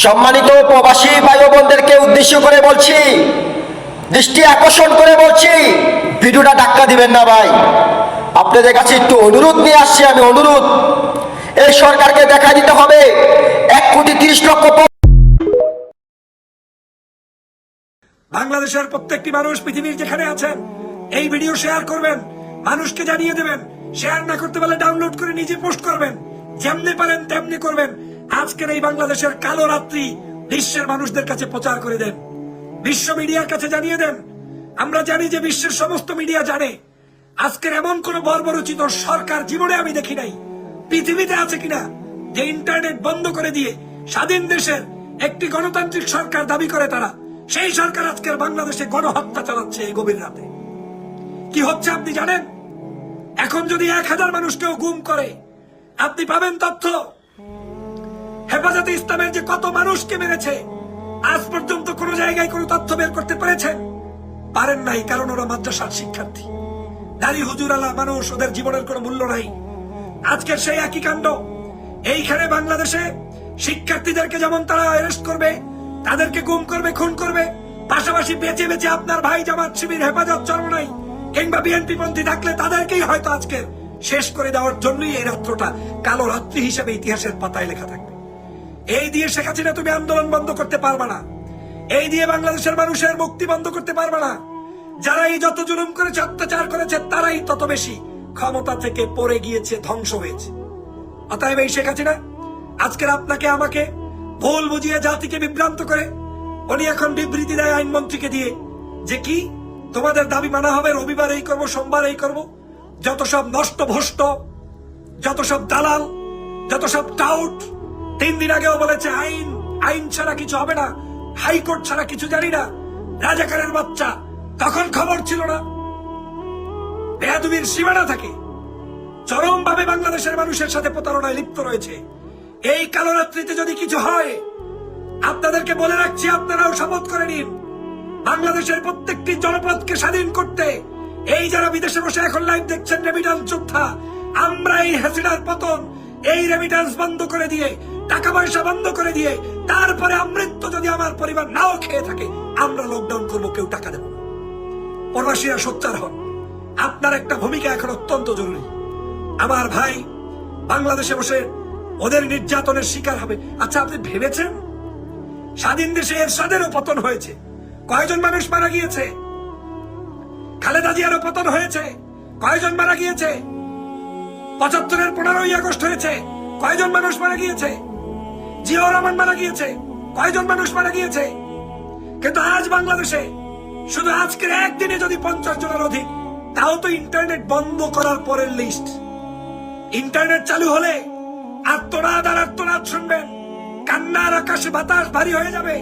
সম্মানিত প্রবাসী ভাই ও বোনদেরকে উদ্দেশ্য করে বলছি, দৃষ্টি আকর্ষণ করে বলছি, ভিডিওটা ধাক্কা দিবেন না ভাই। আপনাদের কাছে একটু অনুরোধ নিয়ে আসছি, আমি অনুরোধ, এই সরকারকে দেখা দিতে হবে 1,30,00,000 বাংলাদেশের প্রত্যেকটি মানুষ পৃথিবীর যেখানে আছেন এই ভিডিও শেয়ার করবেন, মানুষকে জানিয়ে দেবেন। শেয়ার না করতে পারলে ডাউনলোড করে নিজে পোস্ট করবেন। যেমনি পারেন তেমনি করবেন। আজকের এই বাংলাদেশের কালো রাত্রি বিশ্বের মানুষদের কাছে প্রচার করে দেন, বিশ্ব মিডিয়ার কাছে জানিয়ে দেন। আমরা জানি যে বিশ্বের সমস্ত মিডিয়া জানে আজকের এমন কোন বর্বরচিত সরকার জীবনে আমি দেখি নাই, পৃথিবীতে আছে কিনা, যে ইন্টারনেট বন্ধ করে দিয়ে স্বাধীন দেশের একটি গণতান্ত্রিক সরকার দাবি করে তারা। সেই সরকার আজকের বাংলাদেশে গণহত্যা চালাচ্ছে এই গভীর রাতে। কি হচ্ছে আপনি জানেন? এখন যদি 1000 মানুষকেও গুম করে আপনি পাবেন তথ্য। হেফাজতে ইসলামের যে কত মানুষকে মেরেছে আজ পর্যন্ত কোন জায়গায় কোন তথ্য বের করতে পেরেছেন? পারেন নাই, কারণ ওরা মাদ্রাসার শিক্ষার্থী, দাড়ি হুজুরালা মানুষ, ওদের জীবনের কোনো মূল্য নাই। আজকের সেই একই কাণ্ড এইখানে বাংলাদেশে শিক্ষার্থীদেরকে যেমন তারা অ্যারেস্ট করবে, তাদেরকে গুম করবে, খুন করবে, পাশাপাশি বেঁচে বেঁচে আপনার ভাই জামাত শিবির, হেফাজত চরমনাই কিংবা বিএনপি পন্থী থাকলে তাদেরকেই হয়তো আজকে শেষ করে দেওয়ার জন্যই এই রাত্রটা কালো রাত্রি হিসেবে ইতিহাসের পাতায় লেখা থাকবে। এই দিয়ে শেখ হাসিনা তুমি আন্দোলন বন্ধ করতে পারবে না, এই দিয়ে বাংলাদেশের মানুষের মুক্তি বন্ধ করতে পারবে না। যারা এই যত জুলুম করেছে, অত্যাচার করেছে, তারাই তত বেশি ক্ষমতা থেকে পড়ে গিয়েছে, ধ্বংস হয়েছে। অতএব এই শেখ হাসিনা আজকের আপনাকে আমাকে ভুল বুঝিয়ে জাতিকে বিভ্রান্ত করে উনি এখন বিবৃতি দেয় আইনমন্ত্রীকে দিয়ে যে কি তোমাদের দাবি মানা হবে, রবিবার এই করবো, সোমবার এই করবো। যত সব নষ্ট ভ্রষ্ট, যত সব দালাল, যত সব টাউট। 3 দিন আগেও বলেছে আইন ছাড়া কিছু হবে না, হাইকোর্ট ছাড়া কিছু জানি না, রাজাকারের বাচ্চা। তখন খবর ছিল না। বেয়াদবির সীমানা থাকে, চরম ভাবে বাংলাদেশের মানুষের সাথে প্রতারণায় লিপ্ত রয়েছে। এই কালো রাত্রিতে যদি কিছু হয়, আপনাদেরকে বলে রাখছি, আপনারাও শপথ করে নিন বাংলাদেশের প্রত্যেকটি জনপদকে স্বাধীন করতে। এই যারা বিদেশে বসে এখন লাইভ দেখছেন, রেমিটান্স যোদ্ধা, আমরা এই হাসিনার পতন, এই রেমিটান্স বন্ধ করে দিয়ে, টাকা পয়সা বন্ধ করে দিয়ে, তারপরে আমৃত্য যদি আমার পরিবার নাও খেয়ে থাকে, আমরা লকডাউন করবো, কেউ টাকা দেব না। প্রবাসীরা সোচ্চার হন, আপনার একটা ভূমিকা এখন অত্যন্ত জরুরি। আমার ভাই বাংলাদেশে বসে ওদের নির্যাতনের শিকার হবে। আচ্ছা, আপনি ভেবেছেন স্বাধীন দেশে এরশাদেরও পতন হয়েছে, কয়জন মানুষ মারা গিয়েছে? খালেদা জিয়ারও পতন হয়েছে, কয়জন মারা গিয়েছে? 75-এর 15ই আগস্ট হয়েছে, কয়জন মানুষ মারা গিয়েছে? জিয়াউর রহমান মারা গিয়েছে, কয়জন মানুষ মারা গিয়েছে? কিন্তু আজ বাংলাদেশে শুধু আজকের একদিনে যদি 50 জনের অধিক, তাও তো ইন্টারনেট বন্ধ করার পরের লিস্ট। ইন্টারনেট চালু হলে আর্তনাদ আর আর্তনাদ শুনবেন, কান্নার আকাশে বাতাস ভারী হয়ে যাবে।